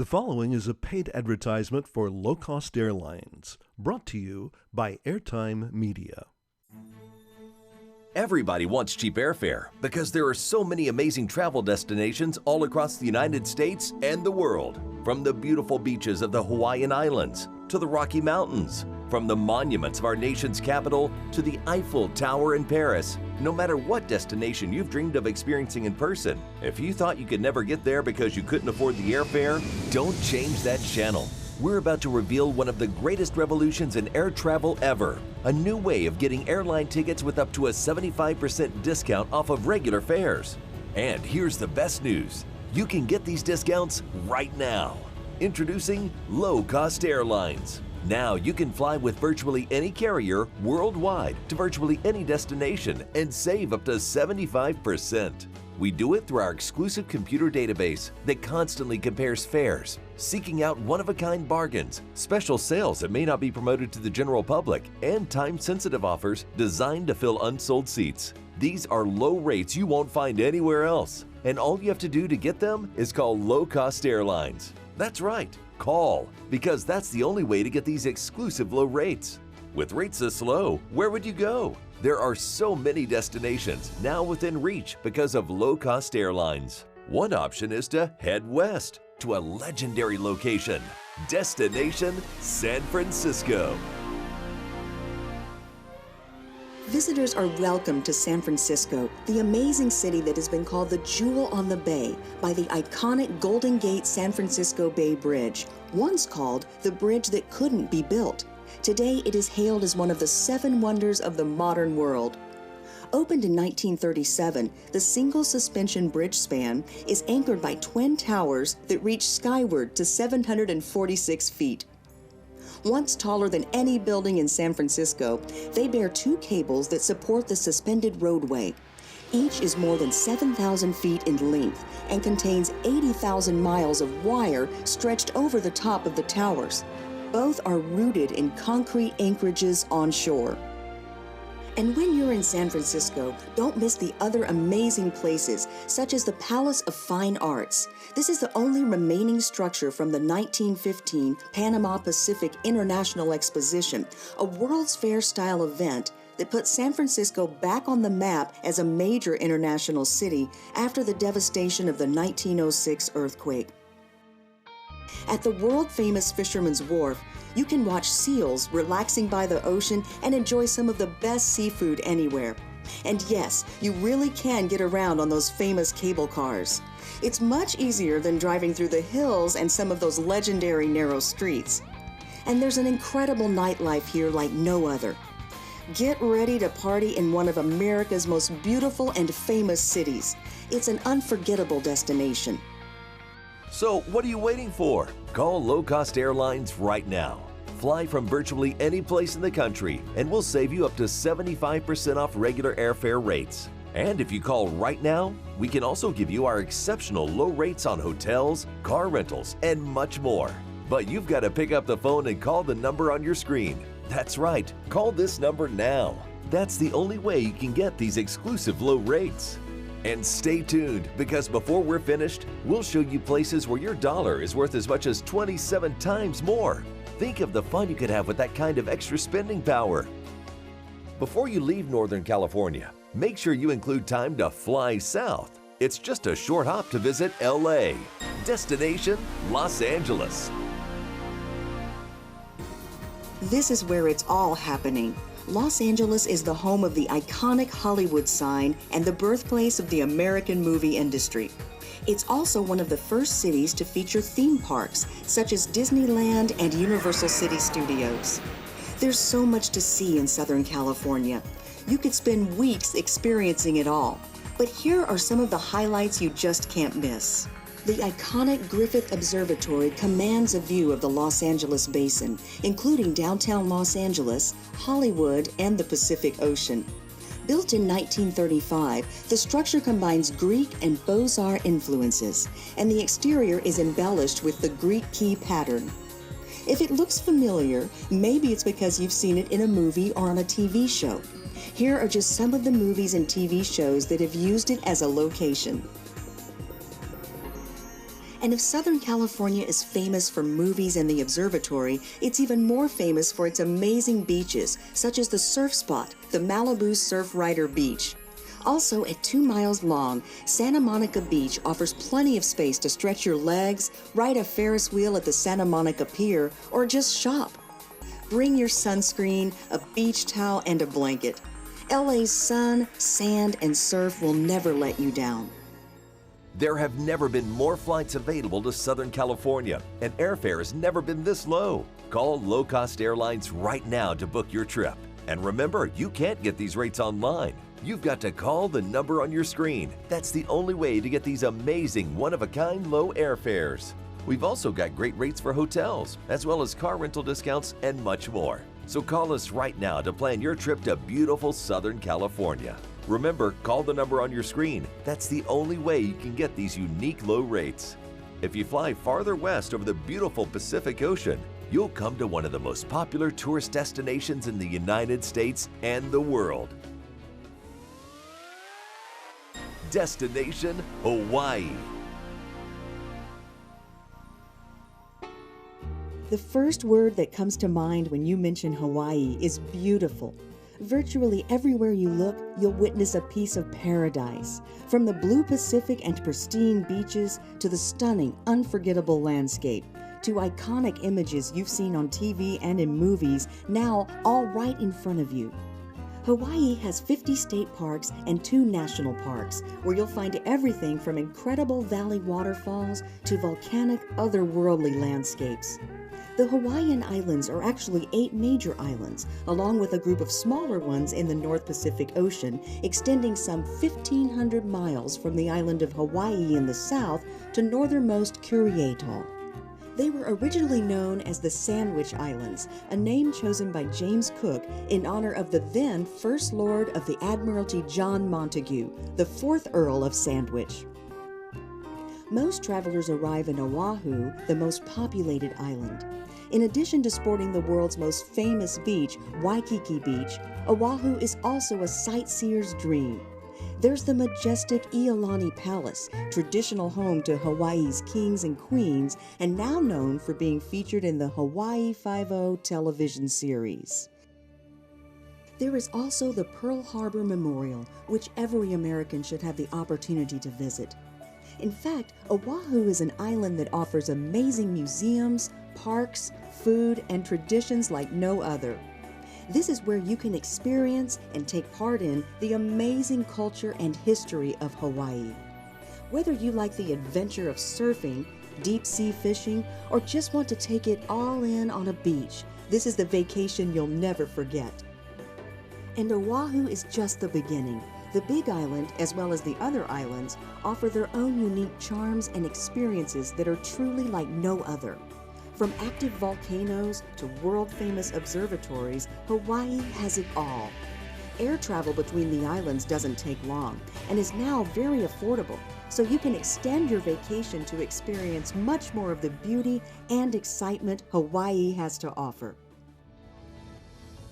The following is a paid advertisement for low-cost airlines, brought to you by Airtime Media. Everybody wants cheap airfare because there are so many amazing travel destinations all across the United States and the world. From the beautiful beaches of the Hawaiian Islands to the Rocky Mountains, from the monuments of our nation's capital to the Eiffel Tower in Paris. No matter what destination you've dreamed of experiencing in person, if you thought you could never get there because you couldn't afford the airfare, don't change that channel. We're about to reveal one of the greatest revolutions in air travel ever. A new way of getting airline tickets with up to a 75% discount off of regular fares. And here's the best news. You can get these discounts right now. Introducing Low-Cost Airlines. Now you can fly with virtually any carrier worldwide to virtually any destination and save up to 75%. We do it through our exclusive computer database that constantly compares fares, seeking out one-of-a-kind bargains, special sales that may not be promoted to the general public, and time-sensitive offers designed to fill unsold seats. These are low rates you won't find anywhere else, and all you have to do to get them is call Low-Cost Airlines. That's right, call, because that's the only way to get these exclusive low rates. With rates this low, where would you go? There are so many destinations now within reach because of Low-Cost Airlines. One option is to head west to a legendary location, Destination San Francisco. Visitors are welcome to San Francisco, the amazing city that has been called the Jewel on the Bay by the iconic Golden Gate San Francisco Bay Bridge, once called the bridge that couldn't be built. Today, it is hailed as one of the 7 wonders of the modern world. Opened in 1937, the single suspension bridge span is anchored by twin towers that reach skyward to 746 feet. Once taller than any building in San Francisco, they bear 2 cables that support the suspended roadway. Each is more than 7,000 feet in length and contains 80,000 miles of wire stretched over the top of the towers. Both are rooted in concrete anchorages onshore. And when you're in San Francisco, don't miss the other amazing places, such as the Palace of Fine Arts. This is the only remaining structure from the 1915 Panama Pacific International Exposition, a World's Fair-style event that put San Francisco back on the map as a major international city after the devastation of the 1906 earthquake. At the world-famous Fisherman's Wharf, you can watch seals relaxing by the ocean and enjoy some of the best seafood anywhere. And yes, you really can get around on those famous cable cars. It's much easier than driving through the hills and some of those legendary narrow streets. And there's an incredible nightlife here like no other. Get ready to party in one of America's most beautiful and famous cities. It's an unforgettable destination. So what are you waiting for? Call Low-Cost Airlines right now. Fly from virtually any place in the country and we'll save you up to 75% off regular airfare rates. And if you call right now, we can also give you our exceptional low rates on hotels, car rentals, and much more. But you've got to pick up the phone and call the number on your screen. That's right, call this number now. That's the only way you can get these exclusive low rates. And stay tuned, because before we're finished, we'll show you places where your dollar is worth as much as 27 times more. Think of the fun you could have with that kind of extra spending power. Before you leave Northern California, make sure you include time to fly south. It's just a short hop to visit LA. Destination Los Angeles. This is where it's all happening. Los Angeles is the home of the iconic Hollywood sign and the birthplace of the American movie industry. It's also one of the first cities to feature theme parks, such as Disneyland and Universal City Studios. There's so much to see in Southern California. You could spend weeks experiencing it all. But here are some of the highlights you just can't miss. The iconic Griffith Observatory commands a view of the Los Angeles Basin, including downtown Los Angeles, Hollywood, and the Pacific Ocean. Built in 1935, the structure combines Greek and Beaux-Arts influences, and the exterior is embellished with the Greek key pattern. If it looks familiar, maybe it's because you've seen it in a movie or on a TV show. Here are just some of the movies and TV shows that have used it as a location. And if Southern California is famous for movies and the observatory, it's even more famous for its amazing beaches, such as the surf spot, the Malibu Surf Rider Beach. Also, at 2 miles long, Santa Monica Beach offers plenty of space to stretch your legs, ride a Ferris wheel at the Santa Monica Pier, or just shop. Bring your sunscreen, a beach towel, and a blanket. LA's sun, sand, and surf will never let you down. There have never been more flights available to Southern California, and airfare has never been this low. Call Low Cost Airlines right now to book your trip. And remember, you can't get these rates online. You've got to call the number on your screen. That's the only way to get these amazing one-of-a-kind low airfares. We've also got great rates for hotels, as well as car rental discounts and much more. So call us right now to plan your trip to beautiful Southern California. Remember, call the number on your screen. That's the only way you can get these unique low rates. If you fly farther west over the beautiful Pacific Ocean, you'll come to one of the most popular tourist destinations in the United States and the world. Destination Hawaii. The first word that comes to mind when you mention Hawaii is beautiful. Virtually everywhere you look, you'll witness a piece of paradise. From the blue Pacific and pristine beaches to the stunning, unforgettable landscape, to iconic images you've seen on TV and in movies, now all right in front of you. Hawaii has 50 state parks and 2 national parks, where you'll find everything from incredible valley waterfalls to volcanic, otherworldly landscapes. The Hawaiian Islands are actually 8 major islands, along with a group of smaller ones in the North Pacific Ocean, extending some 1,500 miles from the island of Hawaii in the south to northernmost Curie Atoll. They were originally known as the Sandwich Islands, a name chosen by James Cook in honor of the then First Lord of the Admiralty John Montagu, the 4th Earl of Sandwich. Most travelers arrive in Oahu, the most populated island. In addition to sporting the world's most famous beach, Waikiki Beach, Oahu is also a sightseer's dream. There's the majestic Iolani Palace, traditional home to Hawaii's kings and queens, and now known for being featured in the Hawaii Five-0 television series. There is also the Pearl Harbor Memorial, which every American should have the opportunity to visit. In fact, Oahu is an island that offers amazing museums, parks, food, and traditions like no other. This is where you can experience and take part in the amazing culture and history of Hawaii. Whether you like the adventure of surfing, deep sea fishing, or just want to take it all in on a beach, this is the vacation you'll never forget. And Oahu is just the beginning. The Big Island, as well as the other islands, offer their own unique charms and experiences that are truly like no other. From active volcanoes to world-famous observatories, Hawaii has it all. Air travel between the islands doesn't take long and is now very affordable, so you can extend your vacation to experience much more of the beauty and excitement Hawaii has to offer.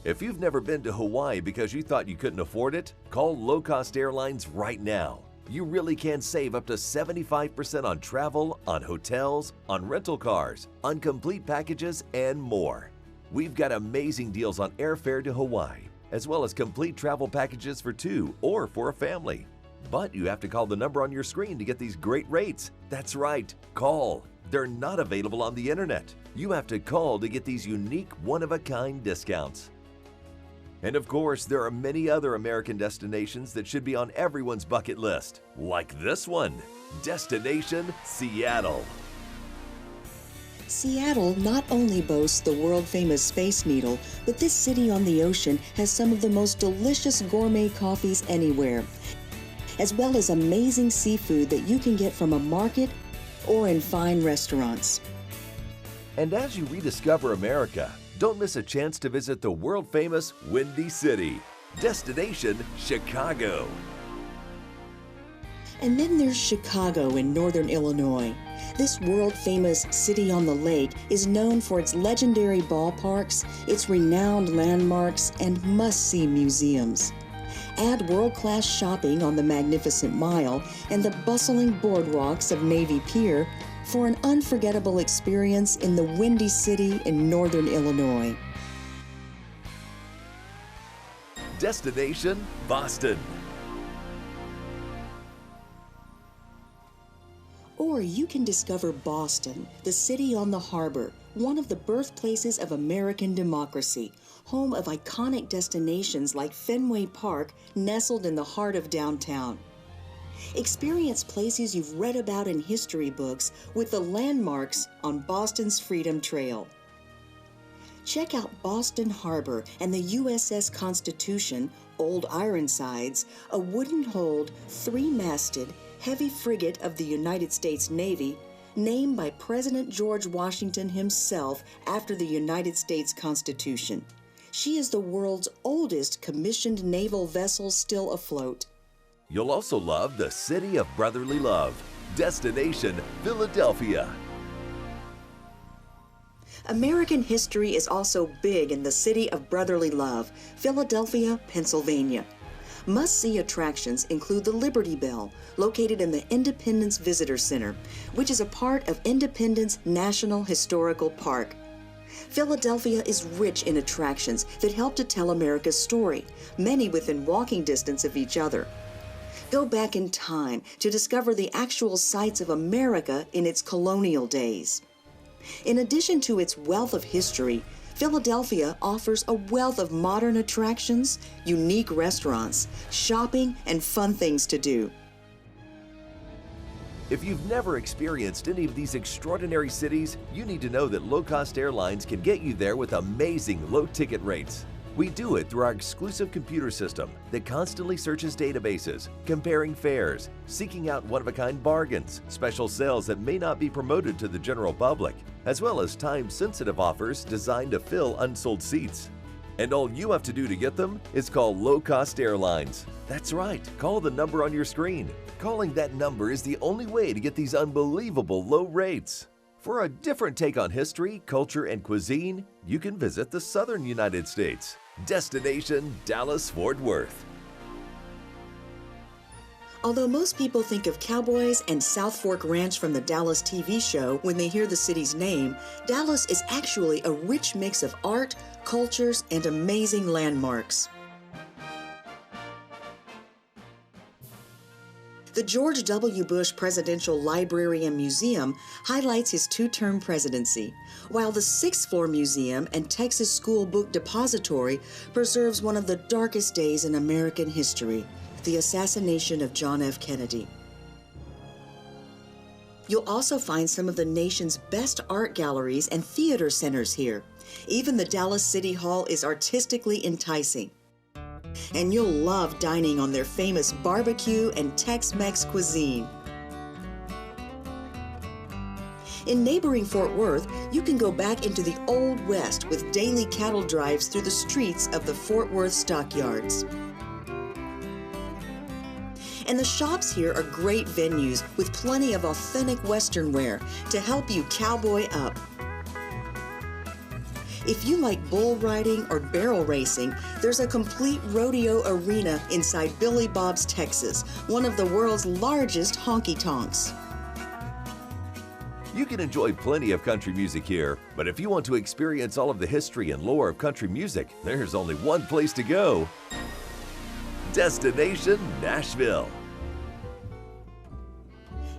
If you've never been to Hawaii because you thought you couldn't afford it, call Low Cost Airlines right now. You really can save up to 75% on travel, on hotels, on rental cars, on complete packages, and more. We've got amazing deals on airfare to Hawaii, as well as complete travel packages for 2 or for a family. But you have to call the number on your screen to get these great rates. That's right, call. They're not available on the internet. You have to call to get these unique one-of-a-kind discounts. And of course, there are many other American destinations that should be on everyone's bucket list, like this one, Destination Seattle. Seattle not only boasts the world-famous Space Needle, but this city on the ocean has some of the most delicious gourmet coffees anywhere, as well as amazing seafood that you can get from a market or in fine restaurants. And as you rediscover America, don't miss a chance to visit the world-famous Windy City, Destination Chicago. And then there's Chicago in northern Illinois. This world-famous city on the lake is known for its legendary ballparks, its renowned landmarks, and must-see museums. Add world-class shopping on the Magnificent Mile and the bustling boardwalks of Navy Pier, for an unforgettable experience in the Windy City in northern Illinois. Destination Boston. Or you can discover Boston, the city on the harbor, one of the birthplaces of American democracy, home of iconic destinations like Fenway Park, nestled in the heart of downtown. Experience places you've read about in history books with the landmarks on Boston's Freedom Trail. Check out Boston Harbor and the USS Constitution, Old Ironsides, a wooden-hulled, three-masted, heavy frigate of the United States Navy, named by President George Washington himself after the United States Constitution. She is the world's oldest commissioned naval vessel still afloat. You'll also love the city of brotherly love. Destination Philadelphia. American history is also big in the city of brotherly love, Philadelphia, Pennsylvania. Must-see attractions include the Liberty Bell, located in the Independence Visitor Center, which is a part of Independence National Historical Park. Philadelphia is rich in attractions that help to tell America's story, many within walking distance of each other. Go back in time to discover the actual sites of America in its colonial days. In addition to its wealth of history, Philadelphia offers a wealth of modern attractions, unique restaurants, shopping, and fun things to do. If you've never experienced any of these extraordinary cities, you need to know that low-cost airlines can get you there with amazing low ticket rates. We do it through our exclusive computer system that constantly searches databases, comparing fares, seeking out one-of-a-kind bargains, special sales that may not be promoted to the general public, as well as time-sensitive offers designed to fill unsold seats. And all you have to do to get them is call Low-Cost Airlines. That's right, call the number on your screen. Calling that number is the only way to get these unbelievable low rates. For a different take on history, culture, and cuisine, you can visit the southern United States. Destination Dallas-Fort Worth. Although most people think of cowboys and South Fork Ranch from the Dallas TV show when they hear the city's name, Dallas is actually a rich mix of art, cultures, and amazing landmarks. The George W. Bush Presidential Library and Museum highlights his two-term presidency, while the sixth-floor museum and Texas School Book Depository preserves one of the darkest days in American history, the assassination of John F. Kennedy. You'll also find some of the nation's best art galleries and theater centers here. Even the Dallas City Hall is artistically enticing. And you'll love dining on their famous barbecue and Tex-Mex cuisine. In neighboring Fort Worth, you can go back into the Old West with daily cattle drives through the streets of the Fort Worth stockyards. And the shops here are great venues with plenty of authentic Western wear to help you cowboy up. If you like bull riding or barrel racing, there's a complete rodeo arena inside Billy Bob's Texas, one of the world's largest honky-tonks. You can enjoy plenty of country music here, but if you want to experience all of the history and lore of country music, there's only one place to go. Destination Nashville.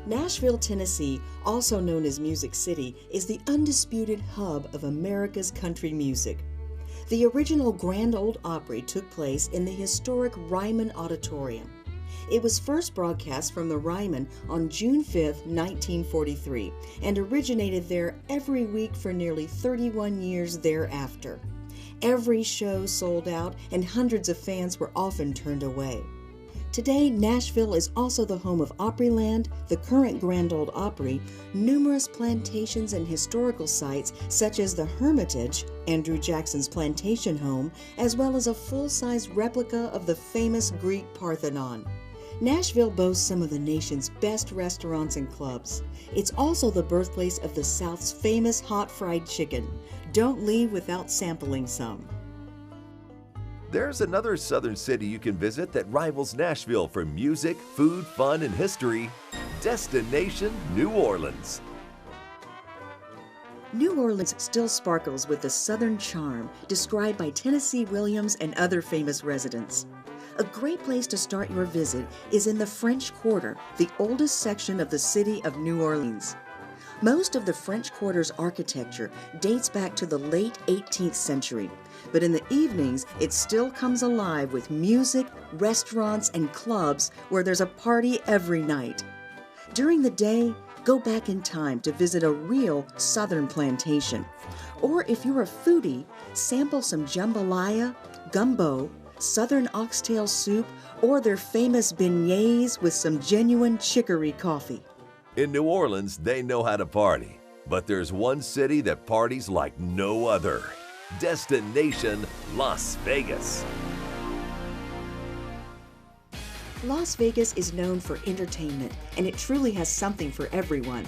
Nashville, Tennessee, also known as Music City, is the undisputed hub of America's country music. The original Grand Ole Opry took place in the historic Ryman Auditorium. It was first broadcast from the Ryman on June 5, 1943, and originated there every week for nearly 31 years thereafter. Every show sold out, and hundreds of fans were often turned away. Today, Nashville is also the home of Opryland, the current Grand Ole Opry, numerous plantations and historical sites such as the Hermitage, Andrew Jackson's plantation home, as well as a full-size replica of the famous Greek Parthenon. Nashville boasts some of the nation's best restaurants and clubs. It's also the birthplace of the South's famous hot fried chicken. Don't leave without sampling some. There's another southern city you can visit that rivals Nashville for music, food, fun, and history. Destination New Orleans. New Orleans still sparkles with the Southern charm described by Tennessee Williams and other famous residents. A great place to start your visit is in the French Quarter, the oldest section of the city of New Orleans. Most of the French Quarter's architecture dates back to the late 18th century, but in the evenings it still comes alive with music, restaurants, and clubs where there's a party every night. During the day, go back in time to visit a real Southern plantation. Or if you're a foodie, sample some jambalaya, gumbo, Southern oxtail soup, or their famous beignets with some genuine chicory coffee. In New Orleans, they know how to party, but there's one city that parties like no other. Destination Las Vegas. Las Vegas is known for entertainment, and it truly has something for everyone.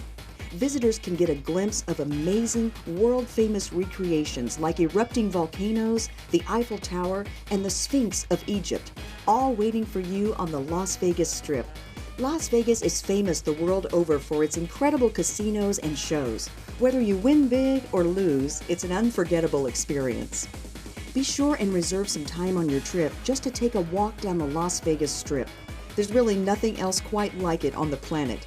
Visitors can get a glimpse of amazing, world-famous recreations like erupting volcanoes, the Eiffel Tower, and the Sphinx of Egypt, all waiting for you on the Las Vegas Strip. Las Vegas is famous the world over for its incredible casinos and shows. Whether you win big or lose, it's an unforgettable experience. Be sure and reserve some time on your trip just to take a walk down the Las Vegas Strip. There's really nothing else quite like it on the planet.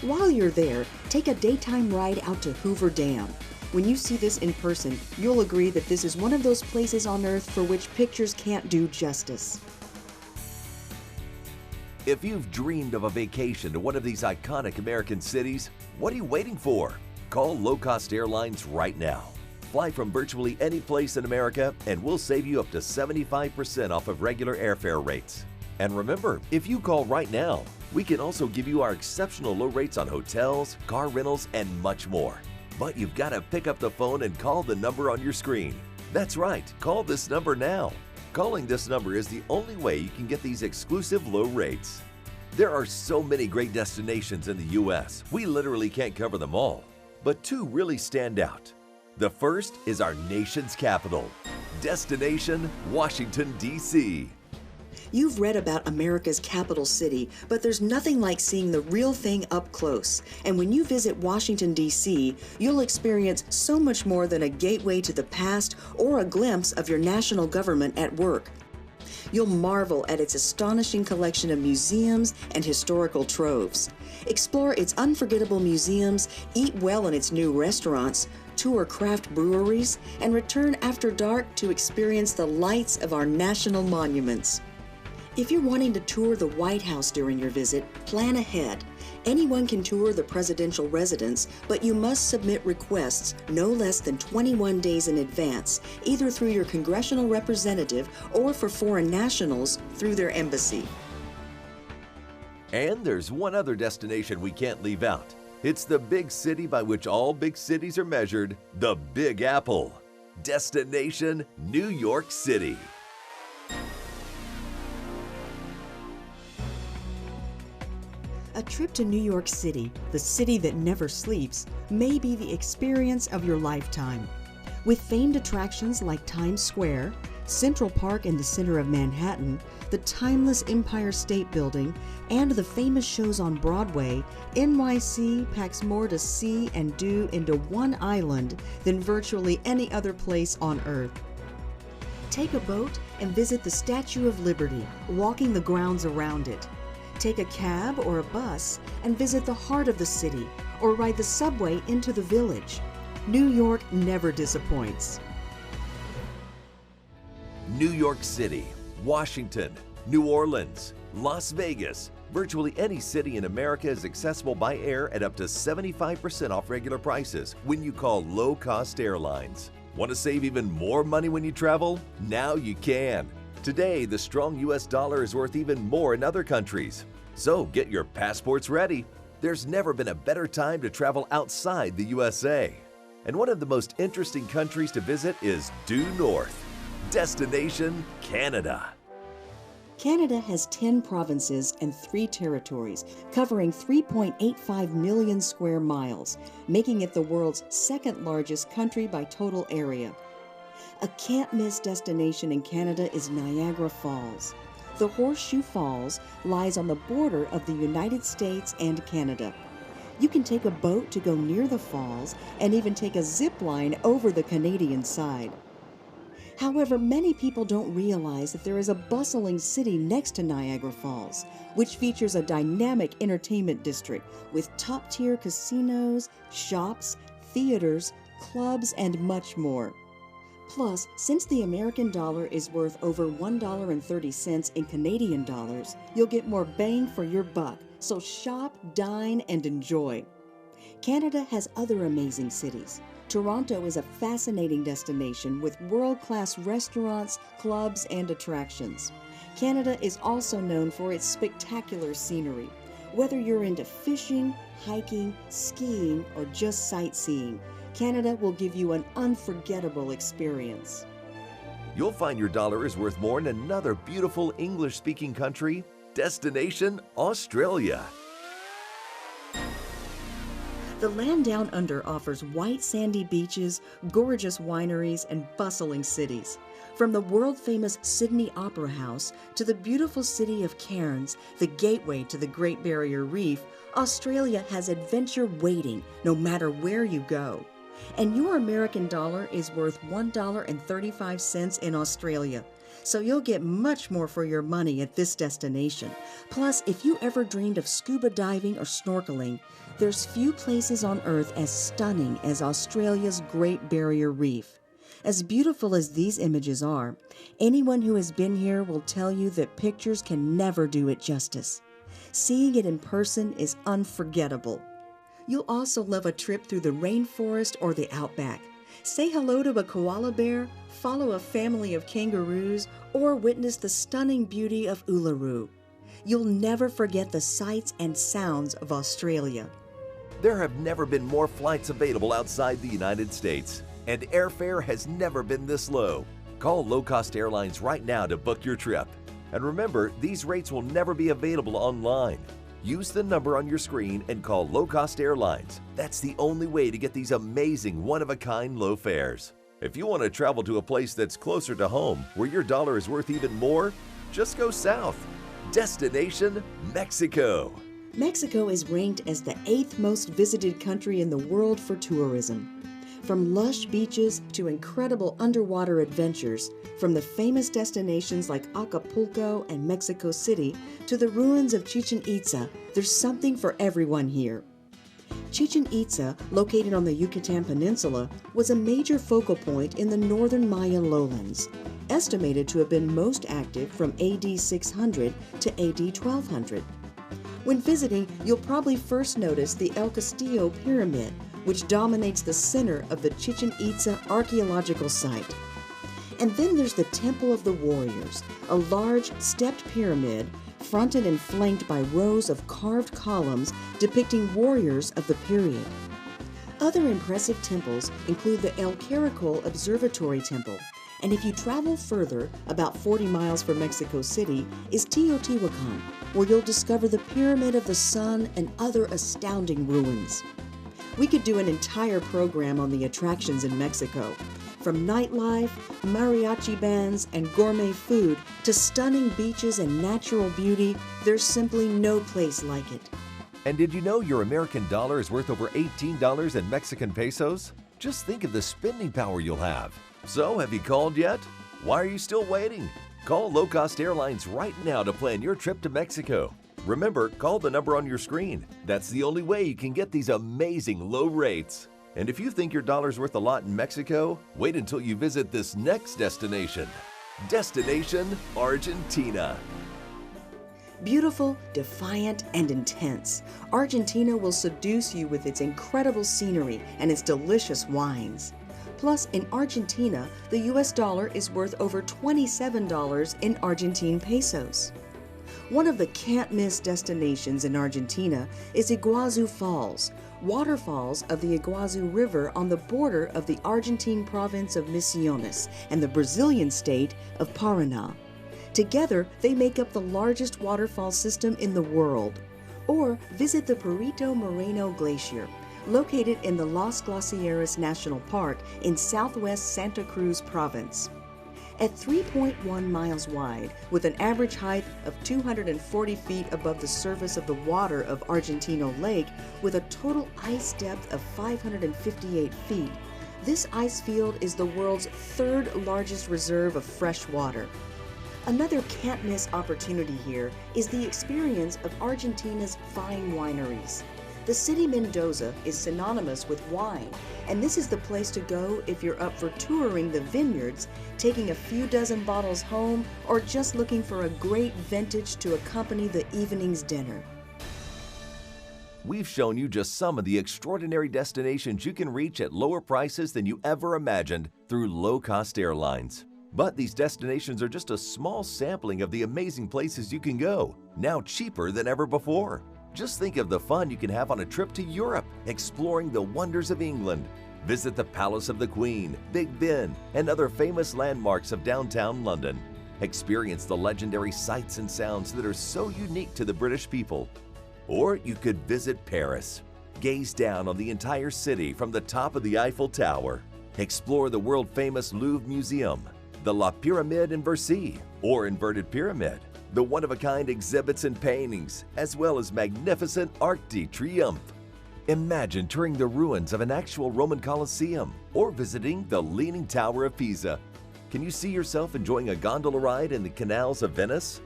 While you're there, take a daytime ride out to Hoover Dam. When you see this in person, you'll agree that this is one of those places on Earth for which pictures can't do justice. If you've dreamed of a vacation to one of these iconic American cities, what are you waiting for? Call Low Cost Airlines right now. Fly from virtually any place in America and we'll save you up to 75% off of regular airfare rates. And remember, if you call right now, we can also give you our exceptional low rates on hotels, car rentals, and much more. But you've got to pick up the phone and call the number on your screen. That's right, call this number now. Calling this number is the only way you can get these exclusive low rates. There are so many great destinations in the U.S., we literally can't cover them all. But two really stand out. The first is our nation's capital, Destination Washington, D.C. You've read about America's capital city, but there's nothing like seeing the real thing up close. And when you visit Washington, D.C., you'll experience so much more than a gateway to the past or a glimpse of your national government at work. You'll marvel at its astonishing collection of museums and historical troves. Explore its unforgettable museums, eat well in its new restaurants, tour craft breweries, and return after dark to experience the lights of our national monuments. If you're wanting to tour the White House during your visit, plan ahead. Anyone can tour the presidential residence, but you must submit requests no less than 21 days in advance, either through your congressional representative or for foreign nationals through their embassy. And there's one other destination we can't leave out. It's the big city by which all big cities are measured, the Big Apple. Destination New York City. A trip to New York City, the city that never sleeps, may be the experience of your lifetime. With famed attractions like Times Square, Central Park in the center of Manhattan, the timeless Empire State Building, and the famous shows on Broadway, NYC packs more to see and do into one island than virtually any other place on Earth. Take a boat and visit the Statue of Liberty, walking the grounds around it. Take a cab or a bus and visit the heart of the city, or ride the subway into the village. New York never disappoints. New York City, Washington, New Orleans, Las Vegas. Virtually any city in America is accessible by air at up to 75% off regular prices when you call Low Cost Airlines. Want to save even more money when you travel? Now you can. Today, the strong US dollar is worth even more in other countries. So get your passports ready. There's never been a better time to travel outside the USA. And one of the most interesting countries to visit is due north. Destination Canada. Canada has 10 provinces and 3 territories, covering 3.85 million square miles, making it the world's second largest country by total area. A can't-miss destination in Canada is Niagara Falls. The Horseshoe Falls lies on the border of the United States and Canada. You can take a boat to go near the falls and even take a zip line over the Canadian side. However, many people don't realize that there is a bustling city next to Niagara Falls, which features a dynamic entertainment district with top-tier casinos, shops, theaters, clubs, and much more. Plus, since the American dollar is worth over $1.30 in Canadian dollars, you'll get more bang for your buck, so shop, dine, and enjoy. Canada has other amazing cities. Toronto is a fascinating destination with world-class restaurants, clubs, and attractions. Canada is also known for its spectacular scenery. Whether you're into fishing, hiking, skiing, or just sightseeing, Canada will give you an unforgettable experience. You'll find your dollar is worth more in another beautiful English-speaking country, destination Australia. The land down under offers white sandy beaches, gorgeous wineries, and bustling cities. From the world-famous Sydney Opera House to the beautiful city of Cairns, the gateway to the Great Barrier Reef, Australia has adventure waiting no matter where you go. And your American dollar is worth $1.35 in Australia. So you'll get much more for your money at this destination. Plus, if you ever dreamed of scuba diving or snorkeling, there's few places on Earth as stunning as Australia's Great Barrier Reef. As beautiful as these images are, anyone who has been here will tell you that pictures can never do it justice. Seeing it in person is unforgettable. You'll also love a trip through the rainforest or the outback. Say hello to a koala bear, follow a family of kangaroos, or witness the stunning beauty of Uluru. You'll never forget the sights and sounds of Australia. There have never been more flights available outside the United States, and airfare has never been this low. Call Low Cost Airlines right now to book your trip. And remember, these rates will never be available online. Use the number on your screen and call Low Cost Airlines. That's the only way to get these amazing one-of-a-kind low fares. If you want to travel to a place that's closer to home, where your dollar is worth even more, just go south. Destination Mexico. Mexico is ranked as the 8th most visited country in the world for tourism. From lush beaches to incredible underwater adventures, from the famous destinations like Acapulco and Mexico City to the ruins of Chichen Itza, there's something for everyone here. Chichen Itza, located on the Yucatan Peninsula, was a major focal point in the northern Maya lowlands, estimated to have been most active from AD 600 to AD 1200. When visiting, you'll probably first notice the El Castillo Pyramid, which dominates the center of the Chichen Itza archaeological site. And then there's the Temple of the Warriors, a large stepped pyramid fronted and flanked by rows of carved columns depicting warriors of the period. Other impressive temples include the El Caracol Observatory Temple, and if you travel further, about 40 miles from Mexico City, is Teotihuacan, where you'll discover the Pyramid of the Sun and other astounding ruins. We could do an entire program on the attractions in Mexico. From nightlife, mariachi bands, and gourmet food to stunning beaches and natural beauty, there's simply no place like it. And did you know your American dollar is worth over $18 in Mexican pesos? Just think of the spending power you'll have. So, have you called yet? Why are you still waiting? Call Low Cost Airlines right now to plan your trip to Mexico. Remember, call the number on your screen. That's the only way you can get these amazing low rates. And if you think your dollar's worth a lot in Mexico, wait until you visit this next destination. Destination Argentina. Beautiful, defiant, and intense, Argentina will seduce you with its incredible scenery and its delicious wines. Plus, in Argentina, the US dollar is worth over $27 in Argentine pesos. One of the can't-miss destinations in Argentina is Iguazu Falls, waterfalls of the Iguazu River on the border of the Argentine province of Misiones and the Brazilian state of Paraná. Together, they make up the largest waterfall system in the world. Or visit the Perito Moreno Glacier, located in the Los Glaciares National Park in southwest Santa Cruz province. At 3.1 miles wide, with an average height of 240 feet above the surface of the water of Argentino Lake, with a total ice depth of 558 feet, this ice field is the world's third largest reserve of fresh water. Another can't-miss opportunity here is the experience of Argentina's fine wineries. The city Mendoza is synonymous with wine, and this is the place to go if you're up for touring the vineyards, taking a few dozen bottles home, or just looking for a great vintage to accompany the evening's dinner. We've shown you just some of the extraordinary destinations you can reach at lower prices than you ever imagined through low-cost airlines. But these destinations are just a small sampling of the amazing places you can go, now cheaper than ever before. Just think of the fun you can have on a trip to Europe, exploring the wonders of England. Visit the Palace of the Queen, Big Ben, and other famous landmarks of downtown London. Experience the legendary sights and sounds that are so unique to the British people. Or you could visit Paris. Gaze down on the entire city from the top of the Eiffel Tower. Explore the world-famous Louvre Museum, the La Pyramide in Versailles, or Inverted Pyramid, the one-of-a-kind exhibits and paintings, as well as magnificent Arc de Triomphe. Imagine touring the ruins of an actual Roman Colosseum or visiting the Leaning Tower of Pisa. Can you see yourself enjoying a gondola ride in the canals of Venice?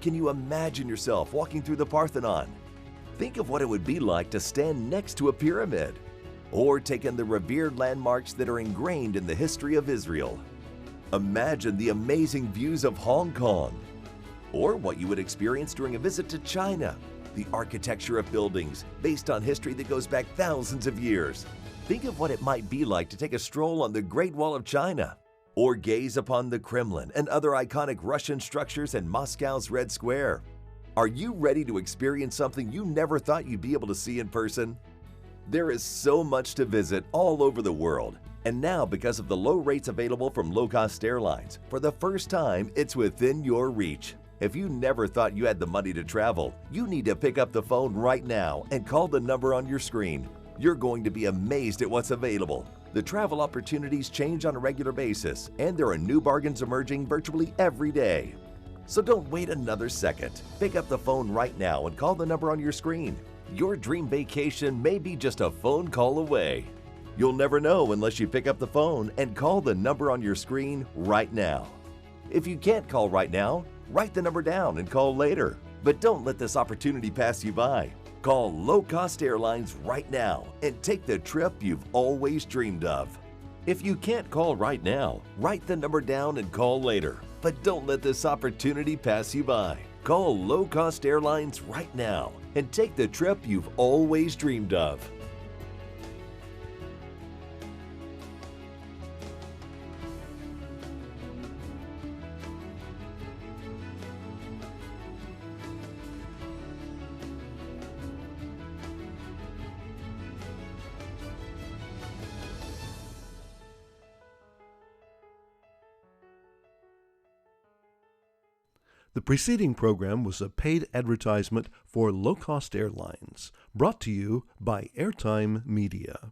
Can you imagine yourself walking through the Parthenon? Think of what it would be like to stand next to a pyramid, or take in the revered landmarks that are ingrained in the history of Israel. Imagine the amazing views of Hong Kong, or what you would experience during a visit to China, the architecture of buildings based on history that goes back thousands of years. Think of what it might be like to take a stroll on the Great Wall of China, or gaze upon the Kremlin and other iconic Russian structures in Moscow's Red Square. Are you ready to experience something you never thought you'd be able to see in person? There is so much to visit all over the world, and now because of the low rates available from low-cost airlines, for the first time, it's within your reach. If you never thought you had the money to travel, you need to pick up the phone right now and call the number on your screen. You're going to be amazed at what's available. The travel opportunities change on a regular basis, and there are new bargains emerging virtually every day. So don't wait another second. Pick up the phone right now and call the number on your screen. Your dream vacation may be just a phone call away. You'll never know unless you pick up the phone and call the number on your screen right now. If you can't call right now, write the number down and call later. But don't let this opportunity pass you by. Call low-cost airlines right now and take the trip you've always dreamed of. If you can't call right now, write the number down and call later. But don't let this opportunity pass you by. Call low-cost airlines right now and take the trip you've always dreamed of. The preceding program was a paid advertisement for low-cost airlines, brought to you by Airtime Media.